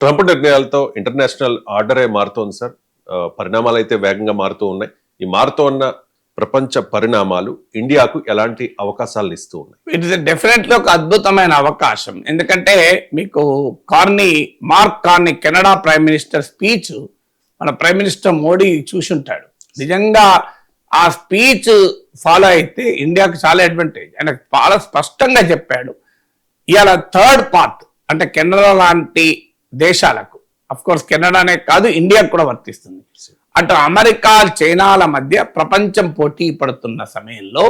Trump నిర్ణయాలతో international ఆర్డరే మారుతోంది sir. పరిణామాలు అయితే వేగంగా మారుతూ ఉన్నాయి. ఈ మారుతూ ఉన్న ప్రపంచ పరిణామాలు ఇండియాకు ఎలాంటి అవకాశాలను ఇస్తూ ఉన్నాయి? ఇట్ ఇస్ డెఫినెట్లీ ఒక అద్భుతమైన అవకాశం. ఎందుకంటే మీకు mark Carney Canada prime minister speech మన ప్రైమ్ మినిస్టర్ మోడీ చూసుంటాడు. నిజంగా ఆ స్పీచ్ ఫాలో అయితే ఇండియాకు చాలా అడ్వాంటేజ్. ఆయన చాలా స్పష్టంగా చెప్పాడు. ఇవాళ థర్డ్ పార్ట్ అంటే కెనడా లాంటి దేశాలకు, అఫ్ కోర్స్ కెనడానే కాదు ఇండియాకు కూడా వర్తిస్తుంది. అటు అమెరికా చైనాల మధ్య ప్రపంచం పోటీ పడుతున్న సమయంలో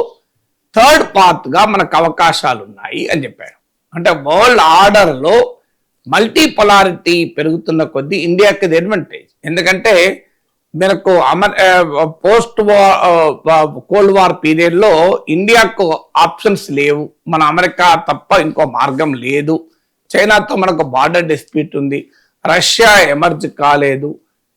థర్డ్ పార్ట్ గా మనకు అవకాశాలు ఉన్నాయి అని చెప్పాడు. అంటే వరల్డ్ ఆర్డర్ లో మల్టీపోలారిటీ పెరుగుతున్న కొద్దీ ఇండియాకి ఇది అడ్వాంటేజ్. ఎందుకంటే మనకు పోస్ట్ కోల్డ్ వార్ పీరియడ్ లో ఇండియాకు ఆప్షన్స్ లేవు. మన అమెరికా తప్ప ఇంకో మార్గం లేదు. చైనాతో మనకు బార్డర్ డిస్ప్యూట్ ఉంది. రష్యా ఎమర్జ్ కాలేదు.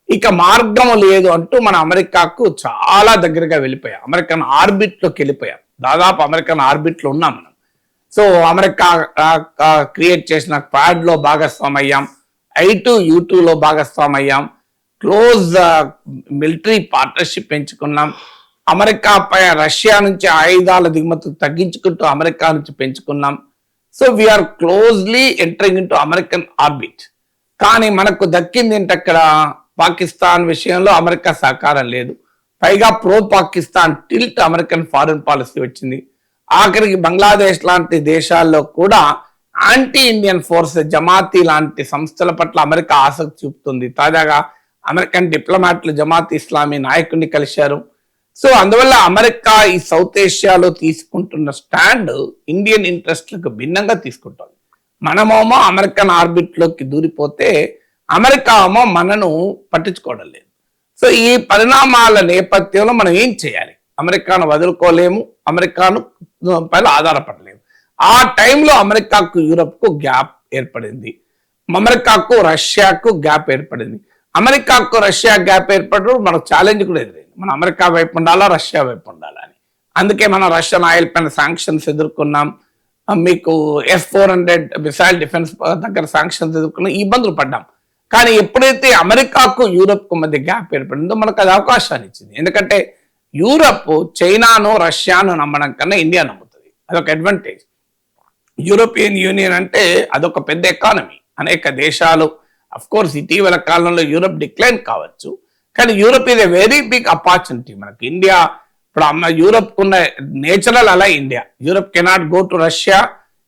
ఇక మార్గం లేదు అంటూ మన అమెరికాకు చాలా దగ్గరగా వెళ్ళిపోయాం. అమెరికన్ ఆర్బిట్లోకి వెళ్ళిపోయాం. దాదాపు అమెరికన్ ఆర్బిట్లో ఉన్నాం మనం. సో అమెరికా క్రియేట్ చేసిన క్వాడ్ లో భాగస్వామయ్యాం. I2U2లో భాగస్వామయ్యాం. క్లోజ్ మిలిటరీ పార్ట్నర్షిప్ పెంచుకున్నాం. అమెరికా పై రష్యా నుంచి ఆయుధాల దిగుమతులు తగ్గించుకుంటూ అమెరికా నుంచి పెంచుకున్నాం. So we are closely entering into American orbit. కానీ మనకు దక్కింది ఏంటి? అక్కడ పాకిస్తాన్ విషయంలో అమెరికా సహకారం లేదు. పైగా pro Pakistan tilt American foreign policy వచ్చింది. ఆఖరికి బంగ్లాదేశ్ లాంటి దేశాల్లో కూడా యాంటీ ఇండియన్ ఫోర్స్ జమాతీ లాంటి సంస్థల పట్ల అమెరికా ఆసక్తి చూపుతుంది. తాజాగా అమెరికన్ డిప్లొమాట్లు జమాత్ ఇస్లామీ నాయకుడిని కలిశారు. సో అందువల్ల అమెరికా ఈ సౌత్ ఏషియాలో తీసుకుంటున్న స్టాండ్ ఇండియన్ ఇంట్రెస్ట్లకు భిన్నంగా తీసుకుంటుంది. మనమేమో అమెరికన్ ఆర్బిట్లోకి దూరిపోతే అమెరికా ఏమో మనను పట్టించుకోవడం లేదు. సో ఈ పరిణామాల నేపథ్యంలో మనం ఏం చేయాలి? అమెరికాను వదులుకోలేము, అమెరికాను పైన ఆధారపడలేము. ఆ టైంలో అమెరికాకు యూరప్కు గ్యాప్ ఏర్పడింది. అమెరికాకు రష్యాకు గ్యాప్ ఏర్పడింది. అమెరికాకు రష్యా గ్యాప్ ఏర్పడినప్పుడు మనకు ఛాలెంజ్ కూడా ఎదురైంది. మనం అమెరికా వైపు ఉండాలా, రష్యా వైపు ఉండాలా అని. అందుకే మనం రష్యన్ ఆయిల్ పైన శాంక్షన్స్ ఎదుర్కొన్నాం. మీకు S-400 మిసైల్ డిఫెన్స్ దగ్గర శాంక్షన్స్ ఎదుర్కొన్నాం. ఇబ్బందులు పడ్డాం. కానీ ఎప్పుడైతే అమెరికాకు యూరప్కు మధ్య గ్యాప్ ఏర్పడిందో మనకు అది అవకాశాన్ని ఇచ్చింది. ఎందుకంటే యూరప్ చైనాను రష్యాను నమ్మడం కన్నా ఇండియా నమ్ముతుంది. అదొక అడ్వాంటేజ్. యూరోపియన్ యూనియన్ అంటే అదొక పెద్ద ఎకానమీ. అనేక దేశాలు, అఫ్ కోర్స్ ఇటీవల కాలంలో యూరప్ డిక్లైన్ కావచ్చు, కానీ యూరప్ ఇది వెరీ బిగ్ ఆపర్చునిటీ మనకి. ఇండియా ఇప్పుడు యూరప్ ఉన్న నేచురల్ అలా India. Europe cannot go to Russia,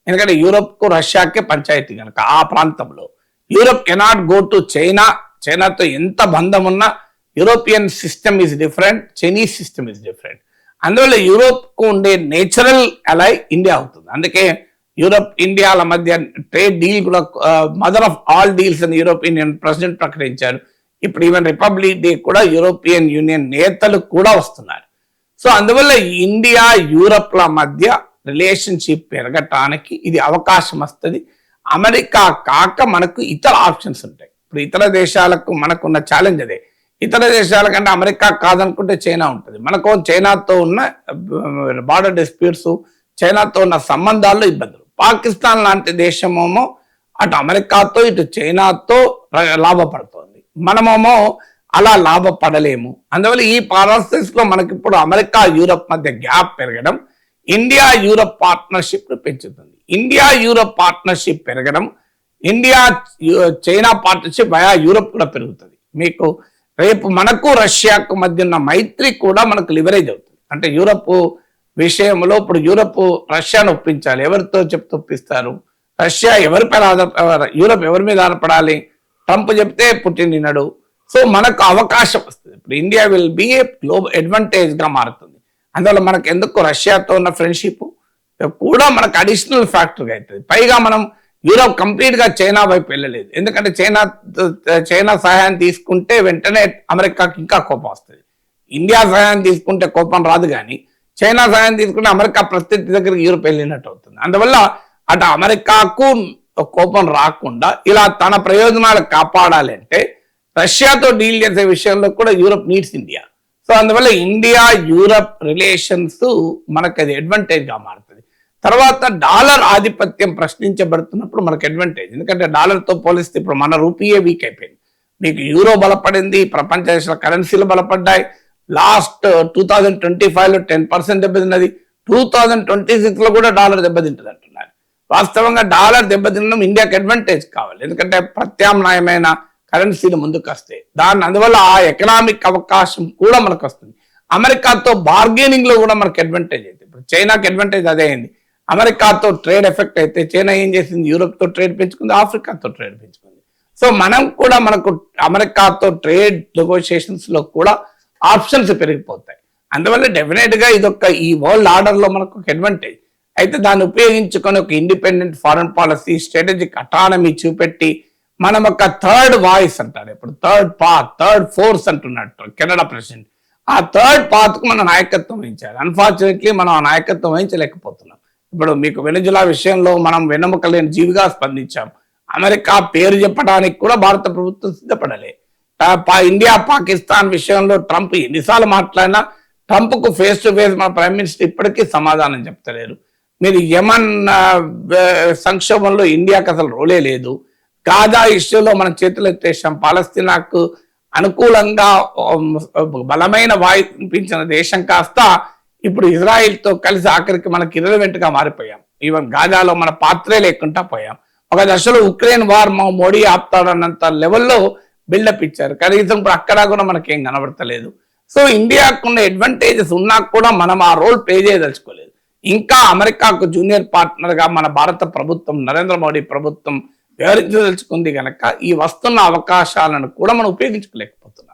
ఎందుకంటే యూరప్ కు రష్యాకే పంచాయతీ కనుక ఆ ప్రాంతంలో. Europe cannot go to China, చైనాతో ఎంత బంధం ఉన్నా European system is different, Chinese system is different. అందువల్ల యూరోప్ కు ఉండే నేచురల్ అలై ఇండియా అవుతుంది. అందుకే యూరప్ ఇండియాల మధ్య ట్రేడ్ డీల్ కూడా మదర్ ఆఫ్ ఆల్ డీల్స్ అని యూరోపియన్ ప్రెసిడెంట్ ప్రకటించారు. ఇప్పుడు ఈవెన్ రిపబ్లిక్ డే కూడా యూరోపియన్ యూనియన్ నేతలు కూడా వస్తున్నారు. సో అందువల్ల ఇండియా యూరప్ల మధ్య రిలేషన్షిప్ పెరగటానికి ఇది అవకాశం వస్తుంది. అమెరికా కాక మనకు ఇతర ఆప్షన్స్ ఉంటాయి. ఇప్పుడు ఇతర దేశాలకు మనకున్న ఛాలెంజ్ అదే. ఇతర దేశాల కంటే అమెరికా కాదనుకుంటే చైనా ఉంటుంది. మనకు చైనాతో ఉన్న బార్డర్ డిస్ప్యూట్స్, చైనాతో ఉన్న సంబంధాల్లో ఇబ్బందులు. పాకిస్తాన్ లాంటి దేశమేమో అటు అమెరికాతో ఇటు చైనాతో లాభపడుతోంది. మనమేమో అలా లాభపడలేము. అందువల్ల ఈ ప్రాసెస్ లో మనకి ఇప్పుడు అమెరికా యూరప్ మధ్య గ్యాప్ పెరగడం ఇండియా యూరప్ పార్ట్నర్షిప్ ను పెంచుతుంది. ఇండియా యూరప్ పార్ట్నర్షిప్ పెరగడం, India China partnership via Europe కూడా పెరుగుతుంది. మీకు రేపు మనకు రష్యాకు మధ్య ఉన్న మైత్రి కూడా మనకు లివరేజ్ అవుతుంది. అంటే యూరప్ విషయంలో ఇప్పుడు యూరప్ రష్యాను ఒప్పించాలి. ఎవరితో చెప్తే ఒప్పిస్తారు? రష్యా ఎవరిపై యూరప్ ఎవరి మీద ఆధారపడాలి? ట్రంప్ చెప్తే పుటిన్ వినడు. సో మనకు అవకాశం వస్తుంది. ఇప్పుడు India will be a global advantage గా మారుతుంది. అందువల్ల మనకు ఎందుకు రష్యాతో ఉన్న ఫ్రెండ్షిప్ కూడా మనకు అడిషనల్ ఫ్యాక్టర్గా అవుతుంది. పైగా మనం యూరప్ కంప్లీట్ గా చైనా వైపు వెళ్ళలేదు. ఎందుకంటే చైనా సహాయం తీసుకుంటే వెంటనే అమెరికాకి ఇంకా కోపం వస్తుంది. ఇండియా సహాయం తీసుకుంటే కోపం రాదు, కానీ చైనా సహాయం తీసుకుంటే అమెరికా ప్రత్యర్థి దగ్గరికి యూరప్ వెళ్ళినట్టు అవుతుంది. అందువల్ల అటు అమెరికాకు కోపం రాకుండా ఇలా తన ప్రయోజనాలు కాపాడాలి అంటే రష్యాతో డీల్ చేసే విషయంలో కూడా యూరప్ నీడ్స్ ఇండియా. సో అందువల్ల ఇండియా యూరప్ రిలేషన్స్ మనకు అది అడ్వాంటేజ్ గా మారుతుంది. తర్వాత డాలర్ ఆధిపత్యం ప్రశ్నించబడుతున్నప్పుడు మనకు అడ్వాంటేజ్, ఎందుకంటే డాలర్తో పోలిస్తే ఇప్పుడు మన రూపీయే వీక్ అయిపోయింది. మీకు యూరో బలపడింది, ప్రపంచ దేశాల కరెన్సీలు బలపడ్డాయి. లాస్ట్ 2025లో 10% దెబ్బతిన్నది. 2026లో కూడా డాలర్ దెబ్బతింటుంది అంటున్నారు. వాస్తవంగా డాలర్ దెబ్బతినడం ఇండియాకి అడ్వాంటేజ్ కావాలి, ఎందుకంటే ప్రత్యామ్నాయమైన కరెన్సీలు ముందుకు వస్తాయి. అందువల్ల ఆ ఎకనామిక్ అవకాశం కూడా మనకు వస్తుంది. అమెరికాతో బార్గెనింగ్ లో కూడా మనకు అడ్వాంటేజ్ అయితే, ఇప్పుడు చైనాకి అడ్వాంటేజ్ అదే అయింది. అమెరికాతో ట్రేడ్ ఎఫెక్ట్ అయితే చైనా ఏం చేసింది, యూరోప్ తో ట్రేడ్ పెంచుకుంది, ఆఫ్రికాతో ట్రేడ్ పెంచుకుంది. సో మనం కూడా మనకు అమెరికాతో ట్రేడ్ నెగోషియేషన్స్ లో కూడా ఆప్షన్స్ పెరిగిపోతాయి. అందువల్ల డెఫినెట్ గా ఇదొక ఈ వరల్డ్ ఆర్డర్ లో మనకు ఒక అడ్వాంటేజ్. అయితే దాన్ని ఉపయోగించుకొని ఒక independent foreign policy, strategic autonomy చూపెట్టి మనం ఒక థర్డ్ వాయిస్ అంటారు, ఇప్పుడు థర్డ్ పాత్, థర్డ్ ఫోర్స్ అంటున్నట్టు కెనడా ప్రెసిడెంట్. ఆ థర్డ్ పాత్ కు మనం నాయకత్వం వహించాలి. అన్ఫార్చునేట్లీ మనం ఆ నాయకత్వం వహించలేకపోతున్నాం. ఇప్పుడు మీకు వెనజులా విషయంలో మనం వెన్నెముక లేని జీవిగా స్పందించాం. అమెరికా పేరు చెప్పడానికి కూడా భారత ప్రభుత్వం సిద్ధపడలే. ఇండియా పాకిస్తాన్ విషయంలో ట్రంప్ ఎన్నిసార్లు మాట్లాడినా ట్రంప్ కు ఫేస్ టు ఫేస్ మన ప్రైమ్ మినిస్టర్ ఇప్పటికీ సమాధానం చెప్తలేరు. మీరు యమన్ సంక్షోభంలో ఇండియాకి అసలు రోలే లేదు. గాజా ఇష్యూలో మనం చేతులు ఎత్తేసాం. పాలస్తీనాకు అనుకూలంగా బలమైన వాయిస్ వినిపించిన దేశం కాస్త ఇప్పుడు ఇజ్రాయిల్తో కలిసి ఆఖరికి మనకి ఇర్రెలెవెంట్ గా మారిపోయాం. ఈవెన్ గాజాలో మన పాత్రే లేకుండా పోయాం. ఒక దశలో ఉక్రెయిన్ వార్ మోడీ ఆపుతాడన్నంత లెవెల్లో బిల్డప్ ఇచ్చారు. కనీసం ఇప్పుడు అక్కడ కూడా మనకేం కనబడతలేదు. సో ఇండియాకు ఉన్న అడ్వాంటేజెస్ ఉన్నా కూడా మనం ఆ రోల్ ప్లే చేయదలుచుకోలేదు. ఇంకా అమెరికాకు జూనియర్ పార్ట్నర్ గా మన భారత ప్రభుత్వం, నరేంద్ర మోడీ ప్రభుత్వం వ్యవహరించదలుచుకుంది కనుక ఈ వస్తున్న అవకాశాలను కూడా మనం ఉపయోగించుకోలేకపోతున్నాం.